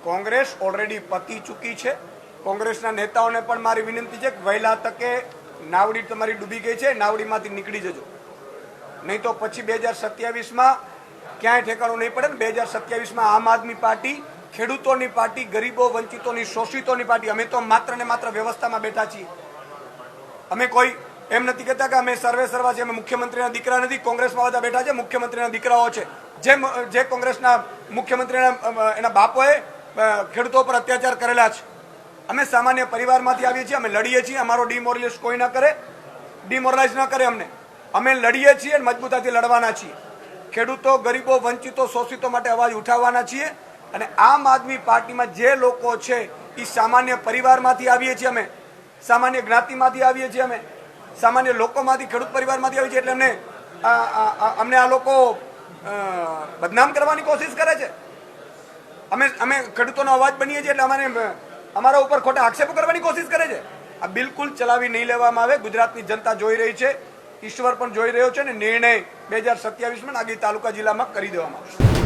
Congress already પતી ચૂકી છે। કોંગ્રેસના નેતાઓને પણ મારી વિનંતી છે કે વહેલા તકે નાવડી તમારી ડૂબી ગઈ છે, નાવડીમાંથી નીકળી જજો, નહીં તો પછી 2027માં ક્યાંય ઠેકાણું નહીં પડે ને। 2027માં આમ આદમી પાર્ટી ખેડૂતોની પાર્ટી, ગરીબો, વંચિતોની, શોષિતોની પાર્ટી। અમે તો માત્ર ને માત્ર વ્યવસ્થામાં બેઠા છીએ। અમે કોઈ એમ નથી કહેતા કે અમે સર્વે સર્વા છે, અમે મુખ્યમંત્રીના દીકરા નથી। કોંગ્રેસમાં બધા બેઠા છે, મુખ્યમંત્રીના દીકરાઓ છે। જે કોંગ્રેસના મુખ્યમંત્રીના એના બાપોએ ખેડૂતો પર અત્યાચાર કરેલા છે। અમે સામાન્ય પરિવારમાંથી આવીએ છીએ, અમે લડીએ છીએ। અમારો ડિમોરલાઇઝ કોઈ ન કરે, ડિમોરલાઇઝ ન કરે અમને। અમે લડીએ છીએ અને મજબૂતાથી લડવાના છીએ। ખેડૂતો, ગરીબો, વંચિતો, શોષિતો માટે અવાજ ઉઠાવવાના છીએ। અને આમ આદમી પાર્ટીમાં જે લોકો છે એ સામાન્ય પરિવારમાંથી આવીએ છીએ, અમે સામાન્ય જ્ઞાતિમાંથી આવીએ છીએ, અમે સામાન્ય લોકોમાંથી, ખેડૂત પરિવારમાંથી આવીએ છીએ। એટલે અમને આ લોકો બદનામ કરવાની કોશિશ કરે છે। અમે ખેડૂતોનો અવાજ બનીએ છીએ એટલે અમારા ઉપર ખોટા આક્ષેપો કરવાની કોશિશ કરે છે। આ બિલકુલ ચલાવી નહીં લેવામાં આવે। ગુજરાતની જનતા જોઈ રહી છે, ઈશ્વર પણ જોઈ રહ્યો છે, અને નિર્ણય 2027માં નાગરી તાલુકા જિલ્લામાં કરી દેવામાં આવશે।